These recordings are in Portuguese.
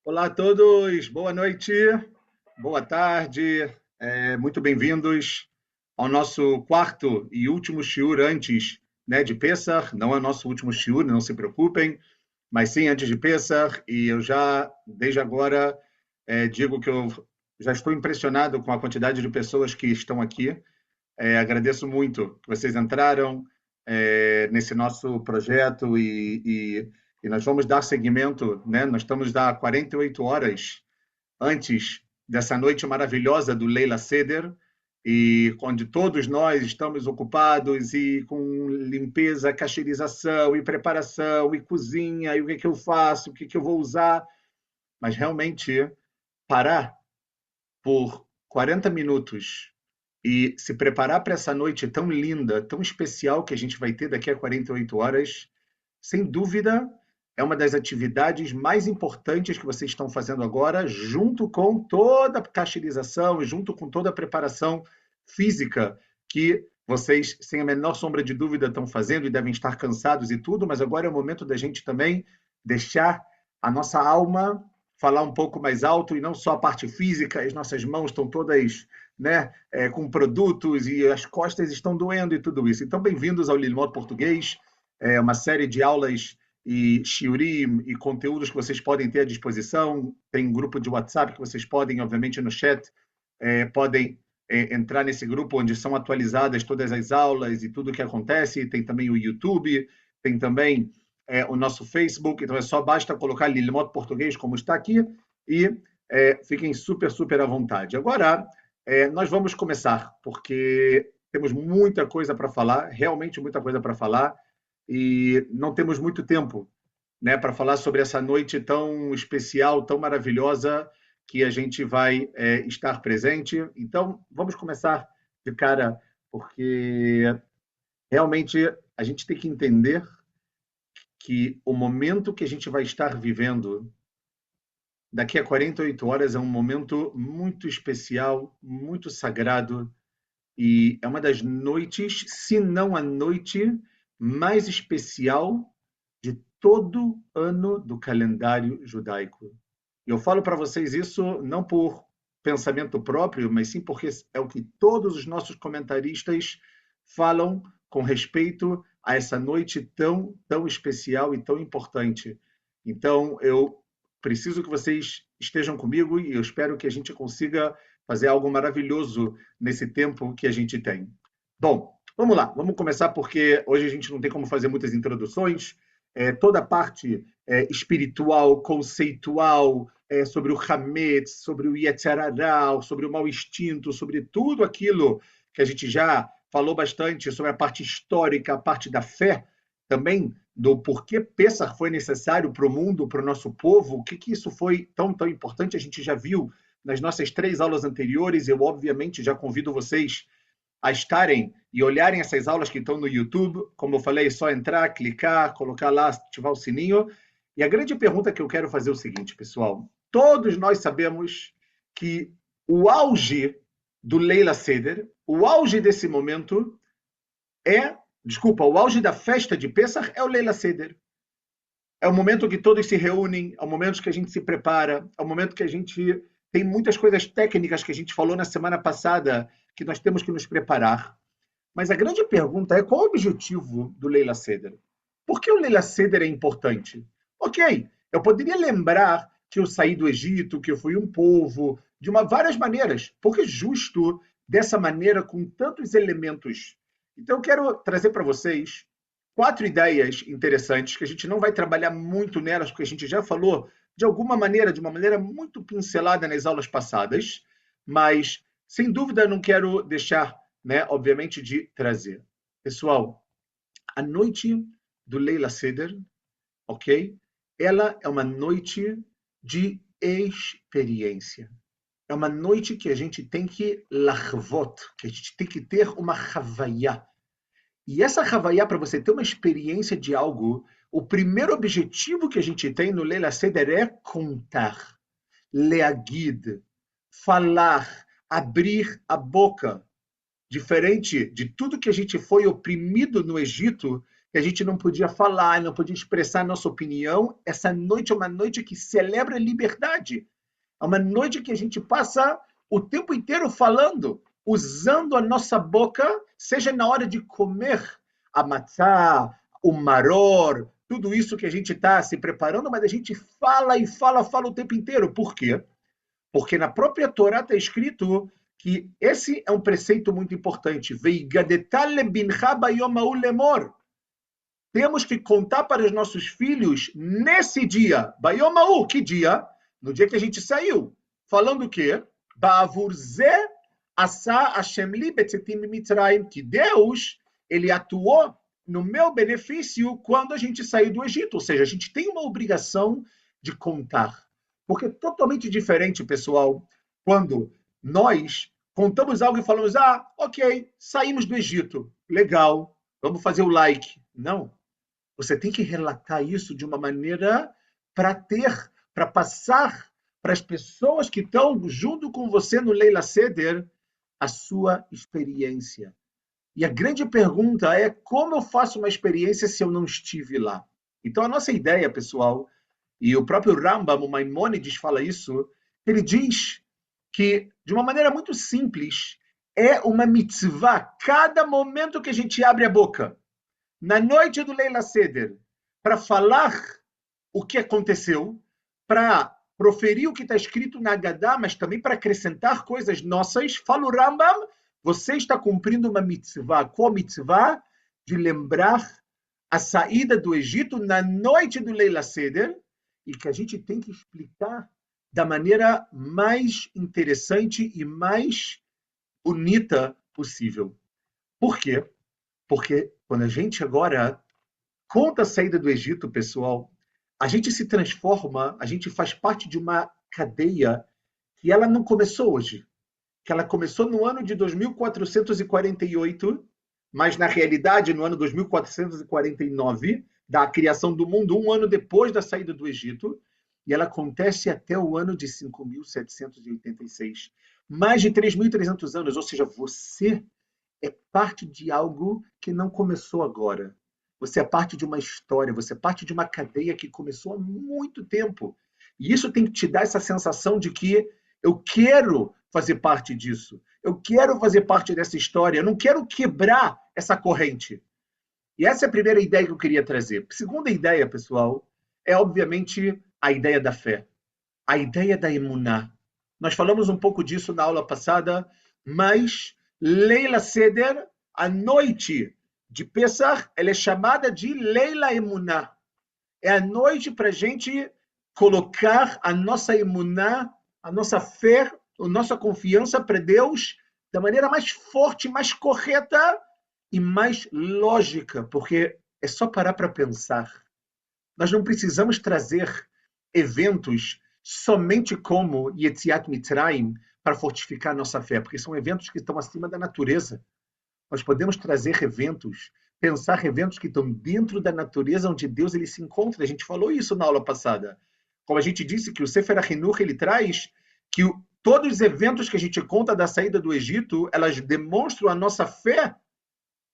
Olá a todos, boa noite, boa tarde, muito bem-vindos ao nosso quarto e último shiur antes, né, de Pessach. Não é o nosso último shiur, não se preocupem, mas sim antes de Pessach. E eu já, desde agora, digo que eu já estou impressionado com a quantidade de pessoas que estão aqui. Agradeço muito que vocês entraram nesse nosso projeto e nós vamos dar seguimento, né? Nós estamos há 48 horas antes dessa noite maravilhosa do Leila Seder, e onde todos nós estamos ocupados e com limpeza, cacheirização e preparação e cozinha, e o que que eu faço, o que que eu vou usar, mas realmente parar por 40 minutos e se preparar para essa noite tão linda, tão especial que a gente vai ter daqui a 48 horas, sem dúvida, é uma das atividades mais importantes que vocês estão fazendo agora, junto com toda a cacheirização, junto com toda a preparação física que vocês, sem a menor sombra de dúvida, estão fazendo e devem estar cansados e tudo, mas agora é o momento da gente também deixar a nossa alma falar um pouco mais alto e não só a parte física, as nossas mãos estão todas, né, com produtos e as costas estão doendo e tudo isso. Então, bem-vindos ao Lilmod Português, uma série de aulas e shiurim e conteúdos que vocês podem ter à disposição. Tem um grupo de WhatsApp que vocês podem, obviamente, no chat, podem entrar nesse grupo onde são atualizadas todas as aulas e tudo o que acontece. Tem também o YouTube, tem também o nosso Facebook. Então é só basta colocar Lilmod Português como está aqui e fiquem super, super à vontade. Agora, nós vamos começar, porque temos muita coisa para falar, realmente muita coisa para falar, e não temos muito tempo, né, para falar sobre essa noite tão especial, tão maravilhosa que a gente vai estar presente. Então, vamos começar de cara, porque realmente a gente tem que entender que o momento que a gente vai estar vivendo daqui a 48 horas é um momento muito especial, muito sagrado, e é uma das noites, se não a noite mais especial de todo ano do calendário judaico. E eu falo para vocês isso não por pensamento próprio, mas sim porque é o que todos os nossos comentaristas falam com respeito a essa noite tão, tão especial e tão importante. Então, eu preciso que vocês estejam comigo e eu espero que a gente consiga fazer algo maravilhoso nesse tempo que a gente tem. Bom, vamos lá, vamos começar porque hoje a gente não tem como fazer muitas introduções. Toda a parte espiritual, conceitual, sobre o Hametz, sobre o Yetzer Hara, sobre o mau instinto, sobre tudo aquilo que a gente já falou bastante, sobre a parte histórica, a parte da fé, também do porquê Pessah foi necessário para o mundo, para o nosso povo, o que, que isso foi tão, tão importante, a gente já viu nas nossas 3 aulas anteriores. Eu, obviamente, já convido vocês a estarem e olharem essas aulas que estão no YouTube. Como eu falei, é só entrar, clicar, colocar lá, ativar o sininho. E a grande pergunta que eu quero fazer é o seguinte, pessoal. Todos nós sabemos que o auge do Leila Seder, o auge desse momento desculpa, o auge da festa de Pesach é o Leila Seder. É o momento que todos se reúnem, é o momento que a gente se prepara, é o momento que a gente tem muitas coisas técnicas que a gente falou na semana passada que nós temos que nos preparar. Mas a grande pergunta é qual o objetivo do Leila Seder? Por que o Leila Seder é importante? Ok, eu poderia lembrar que eu saí do Egito, que eu fui um povo, de várias maneiras. Porque justo dessa maneira, com tantos elementos. Então eu quero trazer para vocês 4 ideias interessantes que a gente não vai trabalhar muito nelas, porque a gente já falou de alguma maneira, de uma maneira muito pincelada nas aulas passadas, mas sem dúvida não quero deixar, né, obviamente, de trazer. Pessoal, a noite do Leila Seder, ok? Ela é uma noite de experiência. É uma noite que a gente tem que lachvot, que a gente tem que ter uma havaiá. E essa havaiá, para você ter uma experiência de algo, o primeiro objetivo que a gente tem no Leila Seder é contar, leagid, falar, abrir a boca. Diferente de tudo que a gente foi oprimido no Egito, que a gente não podia falar, não podia expressar a nossa opinião. Essa noite é uma noite que celebra a liberdade. É uma noite que a gente passa o tempo inteiro falando, usando a nossa boca, seja na hora de comer a matzá, o maror, tudo isso que a gente está se preparando, mas a gente fala e fala, fala o tempo inteiro. Por quê? Porque na própria Torá está escrito que esse é um preceito muito importante. Temos que contar para os nossos filhos nesse dia. Bayomahu, que dia? No dia que a gente saiu. Falando o quê? Ba'avurze asa Hashem li betzetim mitzrayim. Que Deus, ele atuou no meu benefício quando a gente saiu do Egito. Ou seja, a gente tem uma obrigação de contar. Porque é totalmente diferente, pessoal, quando nós contamos algo e falamos, ok, saímos do Egito, legal, vamos fazer o like. Não, você tem que relatar isso de uma maneira para passar para as pessoas que estão junto com você no Leila Seder a sua experiência. E a grande pergunta é como eu faço uma experiência se eu não estive lá? Então a nossa ideia, pessoal, e o próprio Rambam, o Maimônides, fala isso, ele diz que, de uma maneira muito simples, é uma mitzvah. Cada momento que a gente abre a boca, na noite do Leila Seder, para falar o que aconteceu, para proferir o que está escrito na Haggadah, mas também para acrescentar coisas nossas, fala o Rambam, você está cumprindo uma mitzvah. Qual mitzvah? De lembrar a saída do Egito na noite do Leila Seder, e que a gente tem que explicar da maneira mais interessante e mais bonita possível. Por quê? Porque quando a gente agora conta a saída do Egito, pessoal, a gente se transforma, a gente faz parte de uma cadeia que ela não começou hoje, que ela começou no ano de 2448, mas na realidade no ano 2449, da criação do mundo, um ano depois da saída do Egito, e ela acontece até o ano de 5.786. Mais de 3.300 anos, ou seja, você é parte de algo que não começou agora. Você é parte de uma história, você é parte de uma cadeia que começou há muito tempo. E isso tem que te dar essa sensação de que eu quero fazer parte disso, eu quero fazer parte dessa história, eu não quero quebrar essa corrente. E essa é a primeira ideia que eu queria trazer. A segunda ideia, pessoal, é obviamente a ideia da fé, a ideia da emuná. Nós falamos um pouco disso na aula passada, mas Leila Seder, a noite de Pesach, ela é chamada de Leila Emuná. É a noite para a gente colocar a nossa emuná, a nossa fé, a nossa confiança para Deus da maneira mais forte, mais correta e mais lógica, porque é só parar para pensar. Nós não precisamos trazer eventos somente como Yetziat Mitzrayim para fortificar a nossa fé, porque são eventos que estão acima da natureza. Nós podemos trazer eventos, pensar eventos que estão dentro da natureza onde Deus ele se encontra. A gente falou isso na aula passada. Como a gente disse que o Sefer HaChinuch ele traz que todos os eventos que a gente conta da saída do Egito, elas demonstram a nossa fé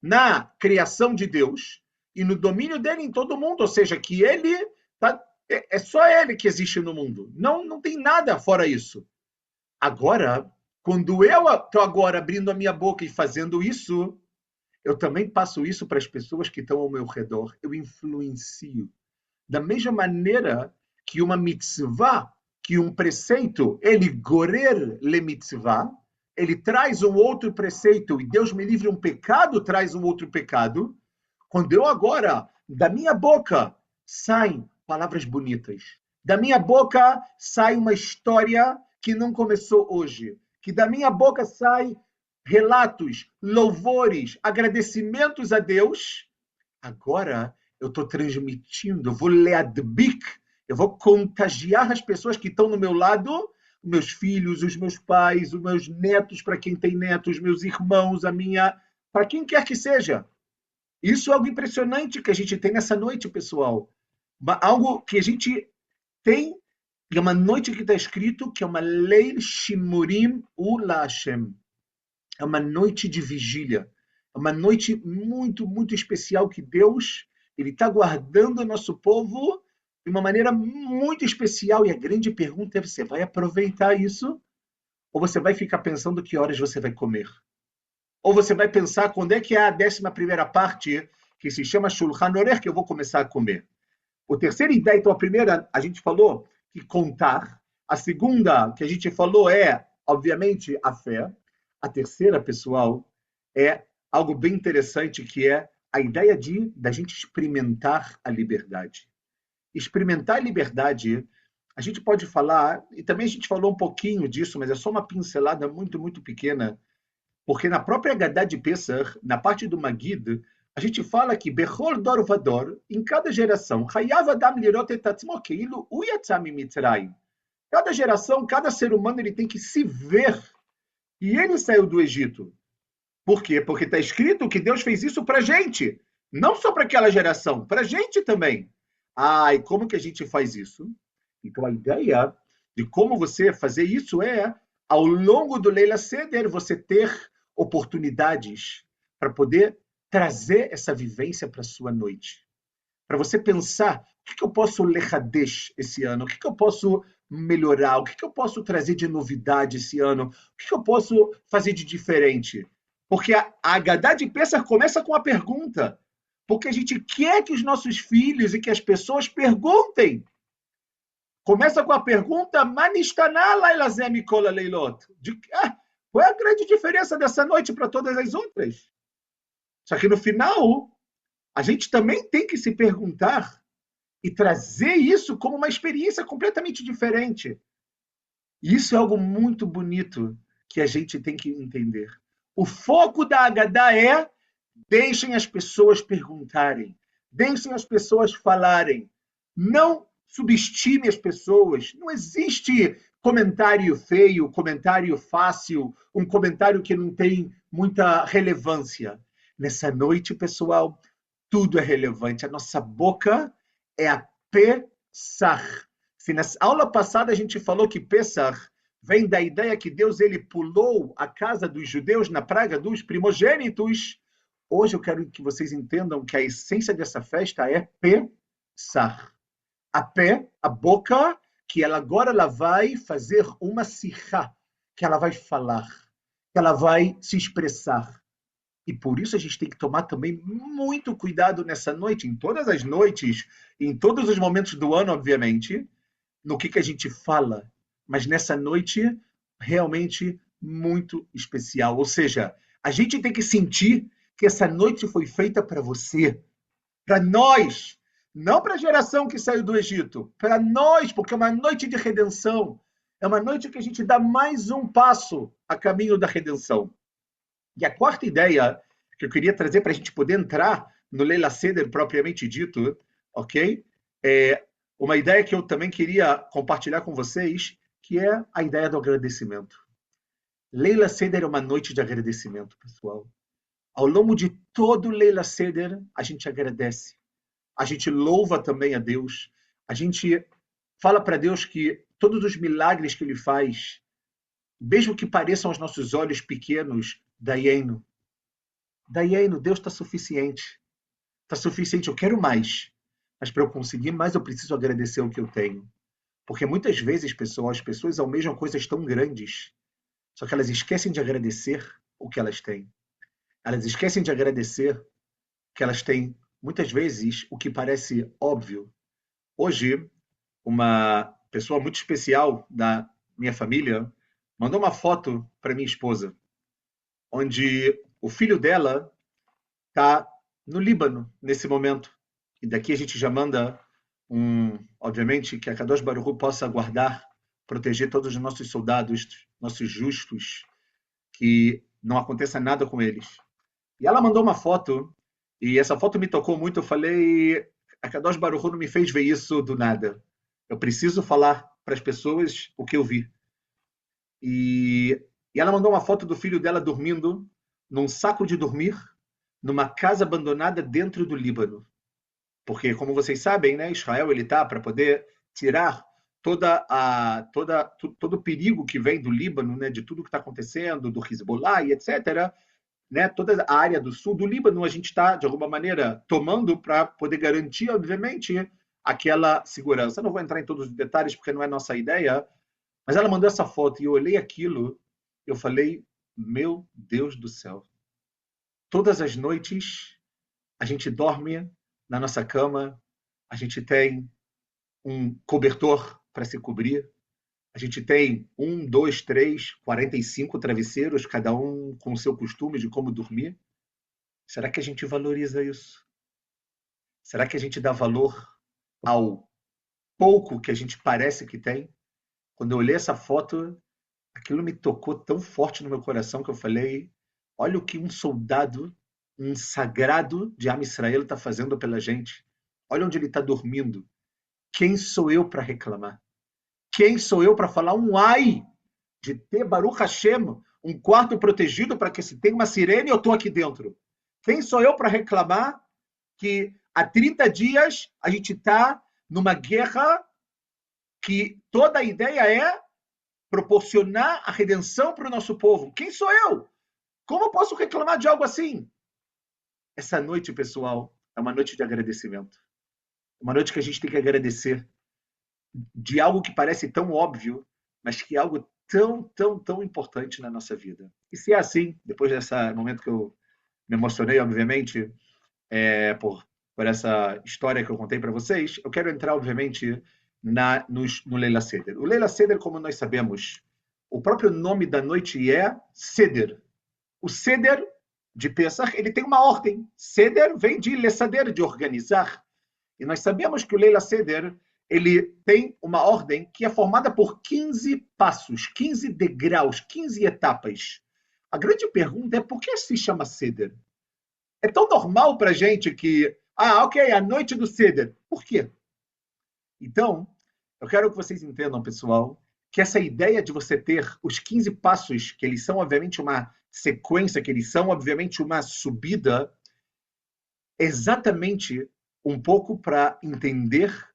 na criação de Deus e no domínio dele em todo mundo, ou seja, que ele é só ele que existe no mundo. Não tem nada fora isso. Agora, quando eu estou agora abrindo a minha boca e fazendo isso, eu também passo isso para as pessoas que estão ao meu redor. Eu influencio. Da mesma maneira que uma mitzvah, que um preceito, ele gorer le mitzvah, ele traz um outro preceito, e Deus me livre, um pecado traz um outro pecado. Quando eu agora, da minha boca, saem palavras bonitas. Da minha boca sai uma história que não começou hoje. Que da minha boca sai relatos, louvores, agradecimentos a Deus. Agora eu estou transmitindo, eu vou leadbik, eu vou contagiar as pessoas que estão no meu lado, os meus filhos, os meus pais, os meus netos, para quem tem netos, os meus irmãos, para quem quer que seja. Isso é algo impressionante que a gente tem nessa noite, pessoal. Algo que a gente tem, é uma noite que está escrito que é uma Leil Shimurim Ula Hashem. É uma noite de vigília. É uma noite muito, muito especial que Deus Ele está guardando o nosso povo de uma maneira muito especial. E a grande pergunta é: você vai aproveitar isso? Ou você vai ficar pensando que horas você vai comer? Ou você vai pensar quando é que é a 11ª parte, que se chama Shulchan Aruch, que eu vou começar a comer? A terceira ideia, então, a primeira, a gente falou que contar. A segunda, que a gente falou, é, obviamente, a fé. A terceira, pessoal, é algo bem interessante, que é a ideia da gente experimentar a liberdade. Experimentar a liberdade, a gente pode falar, e também a gente falou um pouquinho disso, mas é só uma pincelada muito, muito pequena, porque na própria Haggadah de Pesach, na parte do Magid, a gente fala que Bechol Dor Vador, em cada geração, Hayav Adam Lirot et Atzmo Keilu Hu Yatzah Mimitzrayim. Cada geração, cada ser humano, ele tem que se ver e ele saiu do Egito. Por quê? Porque está escrito que Deus fez isso para a gente, não só para aquela geração, para a gente também. Ah, e como que a gente faz isso? Então a ideia de como você fazer isso é, ao longo do Leila Seder, você ter oportunidades para poder trazer essa vivência para a sua noite. Para você pensar, o que eu posso lechadesh esse ano? O que eu posso melhorar? O que eu posso trazer de novidade esse ano? O que eu posso fazer de diferente? Porque a Haggadah de Pesach começa com a pergunta. Porque a gente quer que os nossos filhos e que as pessoas perguntem. Começa com a pergunta, qual é a grande diferença dessa noite para todas as outras? Só que no final, a gente também tem que se perguntar e trazer isso como uma experiência completamente diferente. E isso é algo muito bonito que a gente tem que entender. O foco da Haggadah é: deixem as pessoas perguntarem, deixem as pessoas falarem. Não subestime as pessoas. Não existe comentário feio, comentário fácil, um comentário que não tem muita relevância. Nessa noite, pessoal, tudo é relevante. A nossa boca é a Pesach. Se na aula passada a gente falou que Pesach vem da ideia que Deus ele pulou a casa dos judeus na praga dos primogênitos, hoje eu quero que vocês entendam que a essência dessa festa é Pesach. A boca, que ela vai fazer uma sirá, que ela vai falar, que ela vai se expressar. E por isso a gente tem que tomar também muito cuidado nessa noite, em todas as noites, em todos os momentos do ano, obviamente, no que a gente fala. Mas nessa noite, realmente muito especial. Ou seja, a gente tem que sentir que essa noite foi feita para você, para nós, não para a geração que saiu do Egito, para nós, porque é uma noite de redenção. É uma noite que a gente dá mais um passo a caminho da redenção. E a quarta ideia que eu queria trazer para a gente poder entrar no Leila Seder propriamente dito, ok? É uma ideia que eu também queria compartilhar com vocês, que é a ideia do agradecimento. Leila Seder é uma noite de agradecimento, pessoal. Ao longo de todo o Leila Seder, a gente agradece. A gente louva também a Deus. A gente fala para Deus que todos os milagres que Ele faz, mesmo que pareçam aos nossos olhos pequenos, Dayenu, Deus está suficiente. Está suficiente, eu quero mais. Mas para eu conseguir mais, eu preciso agradecer o que eu tenho. Porque muitas vezes, pessoal, as pessoas almejam coisas tão grandes, só que elas esquecem de agradecer o que elas têm. Elas esquecem de agradecer que elas têm, muitas vezes, o que parece óbvio. Hoje, uma pessoa muito especial da minha família mandou uma foto para minha esposa, onde o filho dela está no Líbano, nesse momento. E daqui a gente já manda obviamente, que a Kadosh Baruch Hu possa guardar, proteger todos os nossos soldados, nossos justos, que não aconteça nada com eles. E ela mandou uma foto, e essa foto me tocou muito. Eu falei, a Kadosh Baruch Hu não me fez ver isso do nada. Eu preciso falar para as pessoas o que eu vi. E ela mandou uma foto do filho dela dormindo num saco de dormir, numa casa abandonada dentro do Líbano. Porque, como vocês sabem, né, Israel ele está para poder tirar todo o perigo que vem do Líbano, né, de tudo que está acontecendo, do Hezbollah e etc., né, toda a área do sul do Líbano, a gente está, de alguma maneira, tomando para poder garantir, obviamente, aquela segurança. Eu não vou entrar em todos os detalhes, porque não é nossa ideia, mas ela mandou essa foto e eu olhei aquilo, eu falei, meu Deus do céu. Todas as noites a gente dorme na nossa cama, a gente tem um cobertor para se cobrir, a gente tem um, dois, três, 45 travesseiros, cada um com o seu costume de como dormir. Será que a gente valoriza isso? Será que a gente dá valor ao pouco que a gente parece que tem? Quando eu olhei essa foto, aquilo me tocou tão forte no meu coração que eu falei: olha o que um soldado, um sagrado de Am Israel está fazendo pela gente. Olha onde ele está dormindo. Quem sou eu para reclamar? Quem sou eu para falar um ai de ter Baruch Hashem, um quarto protegido para que se tenha uma sirene, eu estou aqui dentro? Quem sou eu para reclamar que há 30 dias a gente está numa guerra que toda a ideia é proporcionar a redenção para o nosso povo? Quem sou eu? Como eu posso reclamar de algo assim? Essa noite, pessoal, é uma noite de agradecimento. Uma noite que a gente tem que agradecer de algo que parece tão óbvio, mas que é algo tão, tão, tão importante na nossa vida. E se é assim, depois desse momento que eu me emocionei, obviamente, por essa história que eu contei para vocês, eu quero entrar, obviamente, no Leila Seder. O Leila Seder, como nós sabemos, o próprio nome da noite é Seder. O Seder de Pesach, ele tem uma ordem. Seder vem de Lesader, de organizar. E nós sabemos que o Leila Seder, ele tem uma ordem que é formada por 15 passos, 15 degraus, 15 etapas. A grande pergunta é por que se chama Seder? É tão normal para a gente que, ok, a noite do Seder. Por quê? Então, eu quero que vocês entendam, pessoal, que essa ideia de você ter os 15 passos, que eles são, obviamente, uma sequência, que eles são, obviamente, uma subida, é exatamente um pouco para entender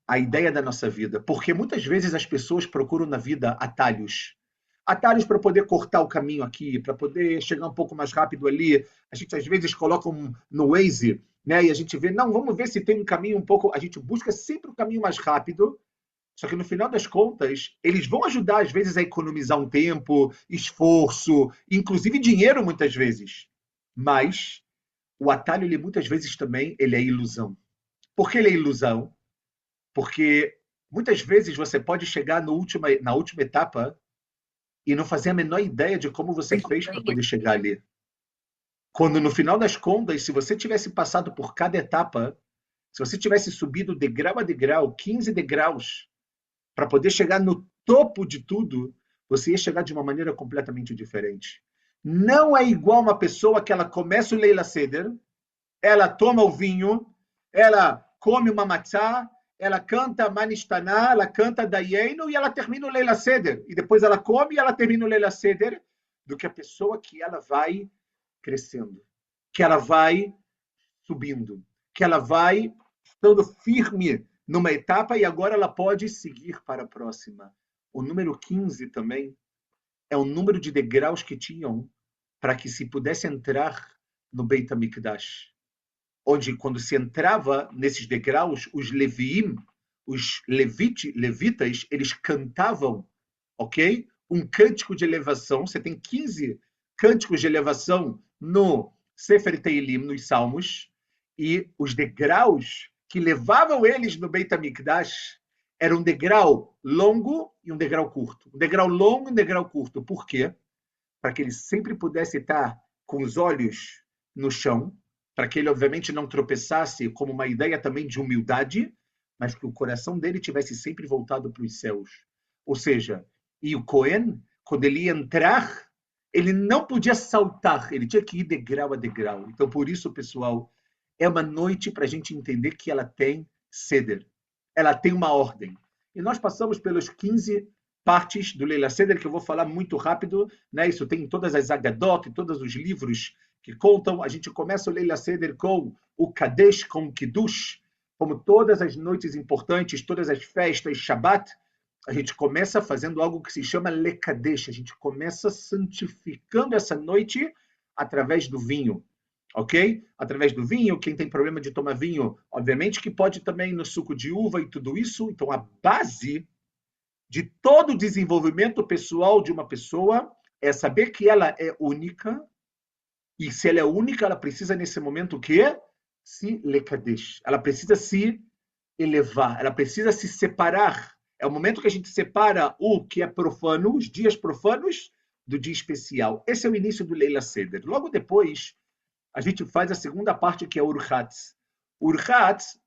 a ideia da nossa vida. Porque muitas vezes as pessoas procuram na vida atalhos. Atalhos para poder cortar o caminho aqui, para poder chegar um pouco mais rápido ali. A gente às vezes coloca no Waze, né? E a gente vê, não, vamos ver se tem um caminho um pouco. A gente busca sempre o caminho mais rápido. Só que no final das contas, eles vão ajudar às vezes a economizar um tempo, esforço, inclusive dinheiro muitas vezes. Mas o atalho, ele muitas vezes também, ele é ilusão. Por que ele é ilusão? Porque muitas vezes você pode chegar na última etapa e não fazer a menor ideia de como você fez para poder chegar ali. Quando no final das contas, se você tivesse passado por cada etapa, se você tivesse subido degrau a degrau, 15 degraus, para poder chegar no topo de tudo, você ia chegar de uma maneira completamente diferente. Não é igual uma pessoa que ela começa o Leila Seder, ela toma o vinho, ela come uma matzá, ela canta Manistaná, ela canta Dayenu e ela termina o Leila Seder. E depois ela come e ela termina o Leila Seder, do que a pessoa que ela vai crescendo, que ela vai subindo, que ela vai estando firme numa etapa e agora ela pode seguir para a próxima. O número 15 também é o número de degraus que tinham para que se pudesse entrar no Beit HaMikdash. Onde, quando se entrava nesses degraus, os Leviim, os levitas, eles cantavam, ok? Um cântico de elevação. Você tem 15 cânticos de elevação no Sefer Teilim, nos Salmos, e os degraus que levavam eles no Beit HaMikdash era um degrau longo e um degrau curto. Um degrau longo e um degrau curto. Por quê? Para que ele sempre pudesse estar com os olhos no chão, para que ele, obviamente, não tropeçasse como uma ideia também de humildade, mas que o coração dele tivesse sempre voltado para os céus. Ou seja, e o Cohen, quando ele ia entrar, ele não podia saltar, ele tinha que ir degrau a degrau. Então, por isso, pessoal, é uma noite para a gente entender que ela tem Seder, ela tem uma ordem. E nós passamos pelos 15 partes do Leila Seder, que eu vou falar muito rápido, né? Isso tem em todas as Agadot, em todos os livros que contam. A gente começa o Leila Seder com o Kadesh, com o Kiddush, como todas as noites importantes, todas as festas, Shabbat, a gente começa fazendo algo que se chama Lekadesh, a gente começa santificando essa noite, através do vinho, ok? Através do vinho, quem tem problema de tomar vinho, obviamente que pode também no suco de uva e tudo isso. Então, a base de todo o desenvolvimento pessoal de uma pessoa é saber que ela é única, e se ela é única, ela precisa nesse momento o quê? Se lekadesh. Ela precisa se elevar, ela precisa se separar. É o momento que a gente separa o que é profano, os dias profanos, do dia especial. Esse é o início do Leila Seder. Logo depois, a gente faz a segunda parte, que é o Urhatz. Urhatz,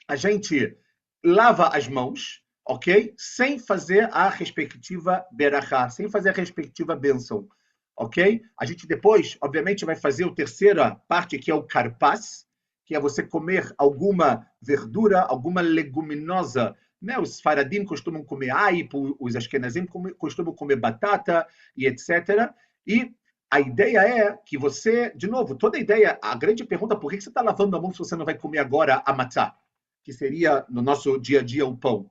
a gente lava as mãos, ok? Sem fazer a respectiva berachá, sem fazer a respectiva bênção, ok? A gente depois, obviamente, vai fazer a terceira parte, que é o karpas, que é você comer alguma verdura, alguma leguminosa, né? Os faradim costumam comer aipo, os ashkenazim costumam comer batata e etc. E a ideia é que você, de novo, toda a ideia, a grande pergunta, por que você está lavando a mão se você não vai comer agora a matzá, que seria no nosso dia a dia o pão?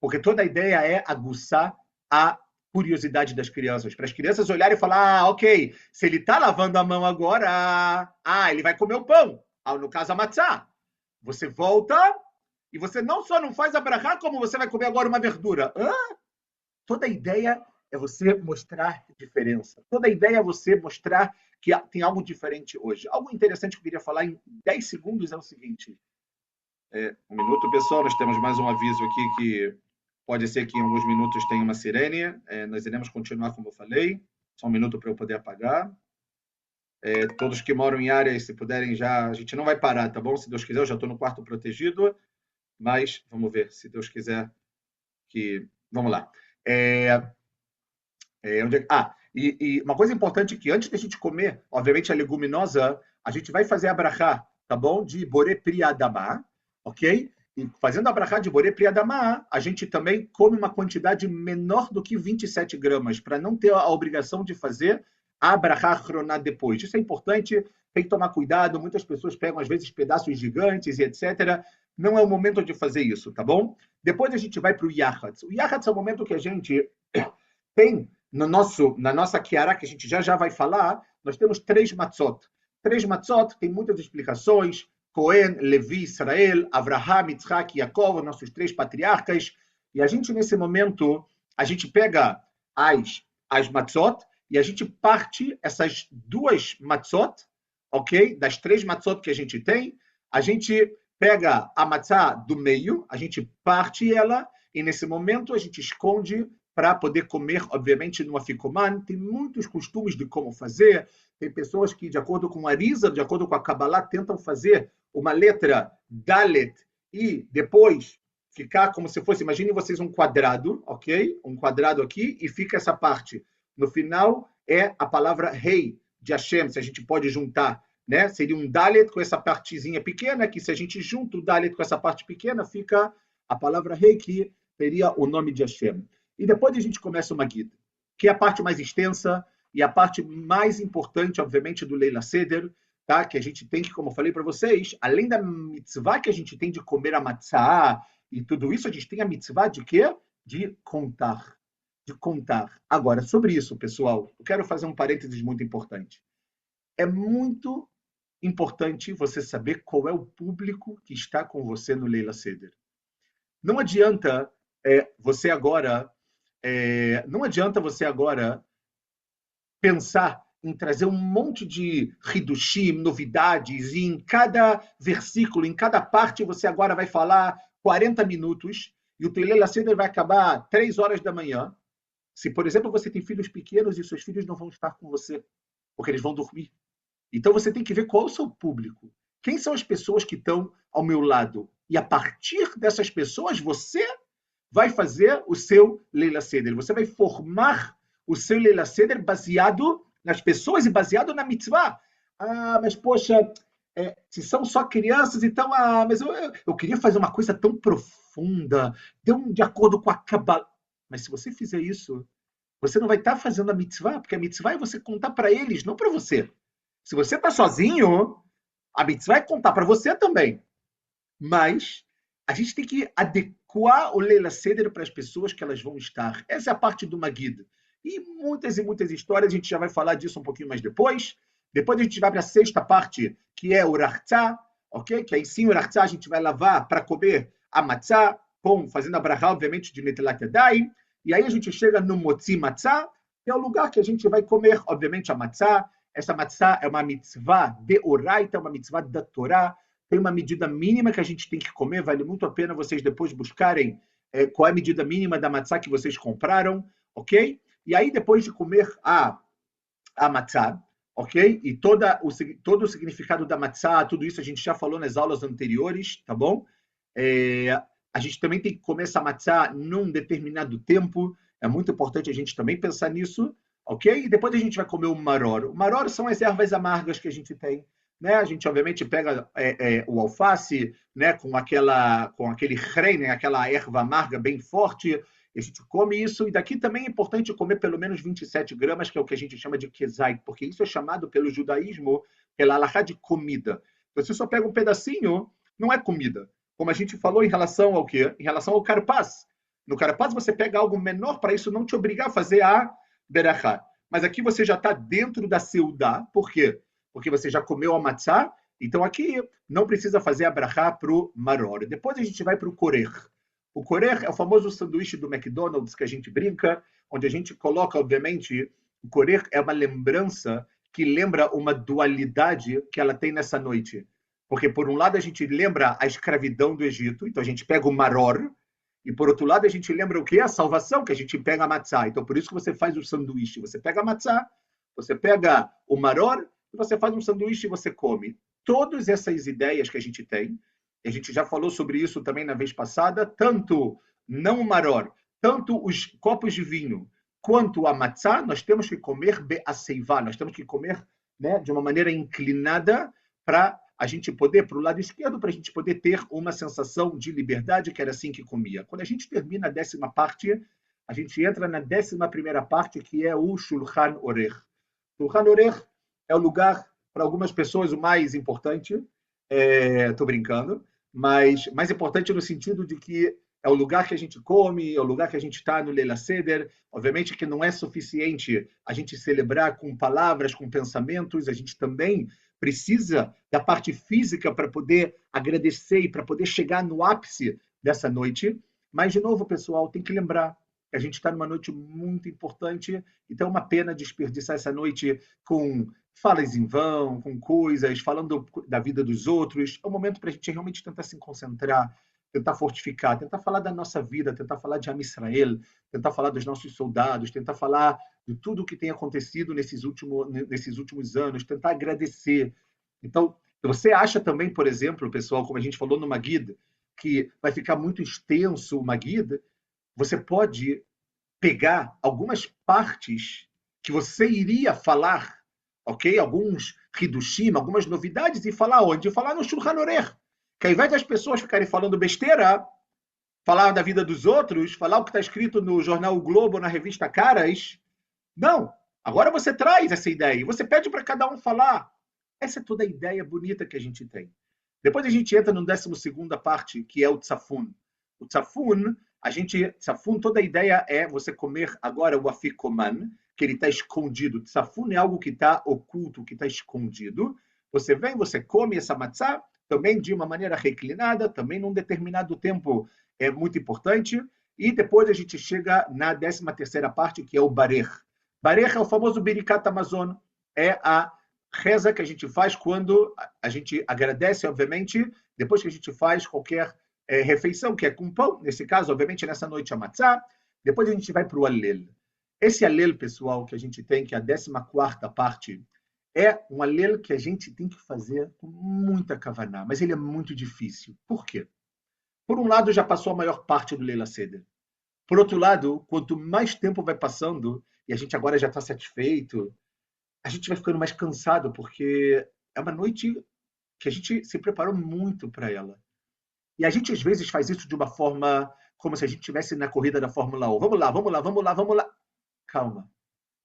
Porque toda a ideia é aguçar a curiosidade das crianças, para as crianças olharem e falar, ok, se ele está lavando a mão agora, ele vai comer o pão, no caso a matzá. Você volta e você não só não faz a brachá, como você vai comer agora uma verdura. Toda a ideia é você mostrar diferença. Toda a ideia é você mostrar que tem algo diferente hoje. Algo interessante que eu queria falar em 10 segundos é o seguinte. Um minuto, pessoal, nós temos mais um aviso aqui que pode ser que em alguns minutos tenha uma sirene. Nós iremos continuar como eu falei. Só um minuto para eu poder apagar. Todos que moram em áreas, se puderem já... A gente não vai parar, tá bom? Se Deus quiser, eu já estou no quarto protegido. Mas, vamos ver, se Deus quiser que... Vamos lá. E uma coisa importante é que antes da gente comer, obviamente, a leguminosa, a gente vai fazer a brachá, tá bom? De Boré Pri Adamá, ok? E fazendo a brachá de Boré Pri Adamá, a gente também come uma quantidade menor do que 27 gramas, para não ter a obrigação de fazer a brachá chroná depois. Isso é importante, tem que tomar cuidado, muitas pessoas pegam, às vezes, pedaços gigantes e etc. Não é o momento de fazer isso, tá bom? Depois a gente vai para o Yachatz. O Yachatz é o momento que a gente tem na nossa Kiara, que a gente já vai falar, nós temos 3 matzot. 3 matzot, tem muitas explicações, Cohen, Levi, Israel, Avraham, Yitzhak e Yaakov, nossos 3 patriarcas, e a gente, nesse momento, a gente pega as matzot, e a gente parte essas 2 matzot, ok? Das 3 matzot que a gente tem, a gente pega a matzá do meio, a gente parte ela, e nesse momento a gente esconde para poder comer, obviamente, no afikoman. Tem muitos costumes de como fazer. Tem pessoas que, de acordo com a Arizal, de acordo com a Kabbalah, tentam fazer uma letra Dalet e depois ficar como se fosse, imaginem vocês um quadrado, ok? Um quadrado aqui e fica essa parte. No final é a palavra Rei de Hashem, se a gente pode juntar, né? Seria um Dalet com essa partezinha pequena, que se a gente junta o Dalet com essa parte pequena, fica a palavra Rei, que teria o nome de Hashem. E depois a gente começa o Magid, que é a parte mais extensa e a parte mais importante, obviamente, do Leila Seder, tá? Que a gente tem que, como eu falei para vocês, além da mitzvah que a gente tem de comer a matzah e tudo isso, a gente tem a mitzvah de quê? De contar. De contar. Agora, sobre isso, pessoal, eu quero fazer um parênteses muito importante. É muito importante você saber qual é o público que está com você no Leila Seder. Não adianta você agora pensar em trazer um monte de hidushim, novidades, e em cada versículo, em cada parte, você agora vai falar 40 minutos, e o Leila Seder vai acabar 3 horas da manhã. Se, por exemplo, você tem filhos pequenos e seus filhos não vão estar com você, porque eles vão dormir. Então você tem que ver qual é o seu público. Quem são as pessoas que estão ao meu lado? E a partir dessas pessoas, você vai fazer o seu Leila Seder. Você vai formar o seu Leila Seder baseado nas pessoas e baseado na mitzvah. Mas poxa, se são só crianças, então, mas eu queria fazer uma coisa tão profunda, de acordo com a Kabbalah. Mas se você fizer isso, você não vai estar fazendo a mitzvah, porque a mitzvah é você contar para eles, não para você. Se você está sozinho, a mitzvah é contar para você também. Mas a gente tem que adequar o Leila Seder para as pessoas que elas vão estar. Essa é a parte do Magid. E muitas histórias, a gente já vai falar disso um pouquinho mais depois, Depois a gente vai para a sexta parte, que é o rachtzá, ok? Que aí sim o rachtzá a gente vai lavar para comer a matzá, fazendo a brachá, obviamente, de Netilat Yadayim. E aí a gente chega no motzi matzá, que é o lugar que a gente vai comer, obviamente, a matzá. Essa matzá é uma mitzvah de oraita, uma mitzvah da Torá. Tem uma medida mínima que a gente tem que comer, vale muito a pena vocês depois buscarem qual é a medida mínima da matzá que vocês compraram, ok? E aí, depois de comer a matzá, ok? E todo o significado da matzá, tudo isso a gente já falou nas aulas anteriores, tá bom? A gente também tem que comer essa matzá num determinado tempo, é muito importante a gente também pensar nisso, ok? E depois a gente vai comer o maror. O maror são as ervas amargas que a gente tem, né? A gente obviamente pega o alface, né? Com aquele hrei, né? Aquela erva amarga bem forte, a gente come isso, e daqui também é importante comer pelo menos 27 gramas, que é o que a gente chama de kezai, porque isso é chamado pelo judaísmo, pela halachá de comida. Então, você só pega um pedacinho, não é comida. Como a gente falou em relação ao quê? Em relação ao carpaz. No carpaz você pega algo menor para isso não te obrigar a fazer a berachá. Mas aqui você já está dentro da seudá. Por quê? Porque você já comeu a matzá, então aqui não precisa fazer a berachá para o maror. Depois a gente vai para o korer. O korer é o famoso sanduíche do McDonald's que a gente brinca, onde a gente coloca, obviamente, o korer é uma lembrança que lembra uma dualidade que ela tem nessa noite. Porque, por um lado, a gente lembra a escravidão do Egito, então a gente pega o maror, e, por outro lado, a gente lembra o quê? A salvação, que a gente pega a matzá. Então, por isso que você faz o sanduíche. Você pega a matzá, você pega o maror, e você faz um sanduíche e você come. Todas essas ideias que a gente tem, a gente já falou sobre isso também na vez passada, tanto não o maror, tanto os copos de vinho, quanto a matzá, nós temos que comer be'aseivá, nós temos que comer, né, de uma maneira inclinada para a gente poder, para o lado esquerdo, para a gente poder ter uma sensação de liberdade, que era assim que comia. Quando a gente termina a 10ª parte, a gente entra na 11ª parte, que é o Shulchan Orech. Shulchan Orech é o lugar, para algumas pessoas, o mais importante, estou brincando, mas mais importante no sentido de que é o lugar que a gente come, é o lugar que a gente está no Leila Seder. Obviamente que não é suficiente a gente celebrar com palavras, com pensamentos, a gente também precisa da parte física para poder agradecer e para poder chegar no ápice dessa noite. Mas, de novo, pessoal, tem que lembrar que a gente está numa noite muito importante, então é uma pena desperdiçar essa noite com falas em vão, com coisas, falando da vida dos outros. É um momento para a gente realmente tentar se concentrar, tentar fortificar, tentar falar da nossa vida, tentar falar de Am Israel, tentar falar dos nossos soldados, tentar falar de tudo o que tem acontecido nesses últimos anos, tentar agradecer. Então, você acha também, por exemplo, pessoal, como a gente falou no Maguid, que vai ficar muito extenso o Maguid, você pode pegar algumas partes que você iria falar, ok? Alguns hidushim, algumas novidades, e falar onde? Falar no Shulchan Orech. Que ao invés das pessoas ficarem falando besteira, falar da vida dos outros, falar o que está escrito no jornal o Globo, na revista Caras, não. Agora você traz essa ideia e você pede para cada um falar. Essa é toda a ideia bonita que a gente tem. Depois a gente entra na 12ª parte, que é o tzafun. O tzafun, toda a ideia é você comer agora o afikoman, que ele está escondido. Tzafun é algo que está oculto, que está escondido. Você vem, você come essa matzá, também de uma maneira reclinada, também num determinado tempo é muito importante. E depois a gente chega na 13ª parte, que é o Barech. Barech é o famoso Birikat Amazon, é a reza que a gente faz quando a gente agradece, obviamente, depois que a gente faz qualquer refeição, que é com pão, nesse caso, obviamente, nessa noite a matzá. Depois a gente vai para o Alel. Esse Alel, pessoal, que a gente tem, que é a 14ª parte, é um Alel que a gente tem que fazer com muita kavaná, mas ele é muito difícil. Por quê? Por um lado, já passou a maior parte do Leila Seder. Por outro lado, quanto mais tempo vai passando, e a gente agora já está satisfeito, a gente vai ficando mais cansado, porque é uma noite que a gente se preparou muito para ela. E a gente, às vezes, faz isso de uma forma como se a gente estivesse na corrida da Fórmula 1. Vamos lá, vamos lá, vamos lá, vamos lá. Calma.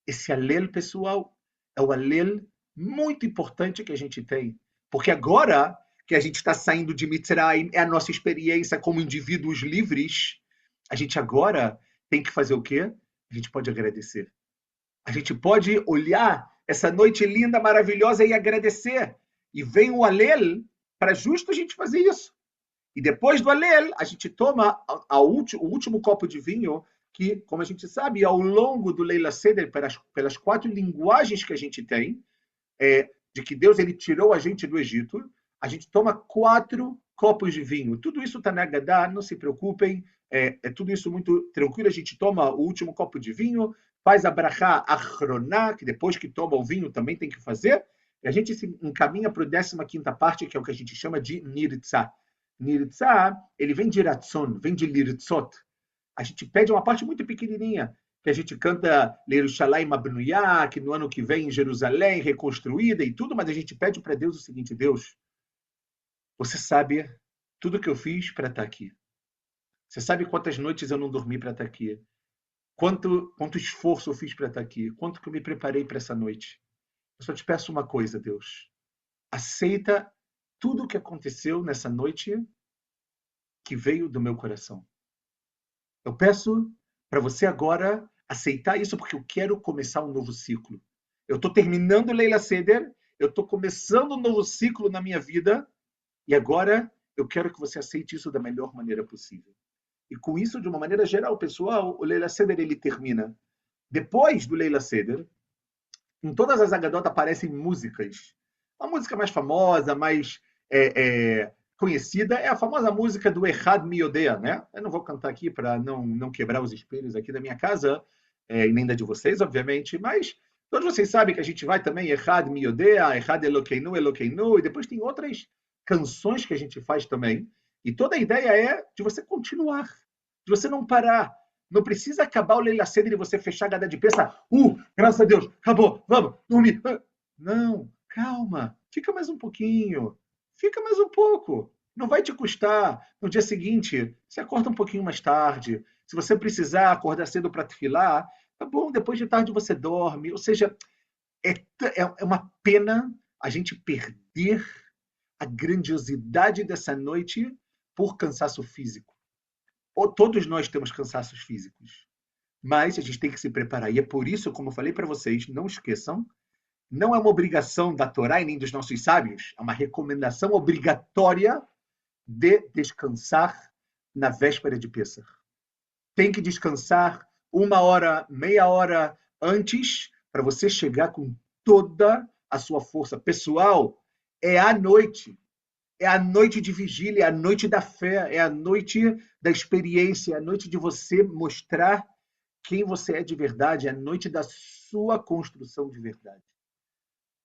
Esse Alel, pessoal, é o Alel muito importante que a gente tem. Porque agora que a gente está saindo de Mitzrayim, é a nossa experiência como indivíduos livres, a gente agora tem que fazer o quê? A gente pode agradecer. A gente pode olhar essa noite linda, maravilhosa e agradecer. E vem o Alel para justo a gente fazer isso. E depois do Alel, a gente toma o último copo de vinho, que, como a gente sabe, ao longo do Leila Seder, pelas 4 linguagens que a gente tem, de que Deus ele tirou a gente do Egito, a gente toma 4 copos de vinho. Tudo isso está na Haggadah, não se preocupem, tudo isso muito tranquilo. A gente toma o último copo de vinho, faz a brachá achroná, que depois que toma o vinho também tem que fazer, e a gente se encaminha para a 15ª parte, que é o que a gente chama de Nirtzah. Nirtzah, ele vem de Ratzon, vem de Lirtzot. A gente pede uma parte muito pequenininha, que a gente canta Lerushalayim Abnuyá, que no ano que vem em Jerusalém, reconstruída e tudo, mas a gente pede para Deus o seguinte: Deus, você sabe tudo que eu fiz para estar aqui. Você sabe quantas noites eu não dormi para estar aqui. Quanto esforço eu fiz para estar aqui. Quanto que eu me preparei para essa noite. Eu só te peço uma coisa, Deus. Aceita tudo o que aconteceu nessa noite que veio do meu coração. Eu peço para você agora aceitar isso, porque eu quero começar um novo ciclo. Eu estou terminando Leila Seder, eu estou começando um novo ciclo na minha vida, e agora eu quero que você aceite isso da melhor maneira possível. E com isso, de uma maneira geral, pessoal, o Leila Seder ele termina. Depois do Leila Seder, em todas as Haggadot aparecem músicas. A música mais famosa, mais conhecida, é a famosa música do Echad Mi Yodea, né? Eu não vou cantar aqui para não quebrar os espelhos aqui da minha casa, e nem da de vocês, obviamente, mas todos vocês sabem que a gente vai também Echad Mi Yodea, Echad Elokeinu, Elokeinu, e depois tem outras canções que a gente faz também. E toda a ideia é de você continuar, de você não parar. Não precisa acabar o Leila Seder e você fechar a Haggadah de Pesach. Graças a Deus, acabou, vamos, dormir. Não, calma, fica mais um pouquinho. Fica mais um pouco. Não vai te custar. No dia seguinte, você acorda um pouquinho mais tarde. Se você precisar acordar cedo para tefilar, tá bom, depois de tarde você dorme. Ou seja, é uma pena a gente perder a grandiosidade dessa noite por cansaço físico. Todos nós temos cansaços físicos, mas a gente tem que se preparar. E é por isso, como eu falei para vocês, não esqueçam, não é uma obrigação da Torá e nem dos nossos sábios, é uma recomendação obrigatória de descansar na véspera de Pêssar. Tem que descansar 1 hora, meia hora antes, para você chegar com toda a sua força. Pessoal, é a noite de vigília, é a noite da fé, é a noite da experiência, é a noite de você mostrar quem você é de verdade, é a noite da sua construção de verdade.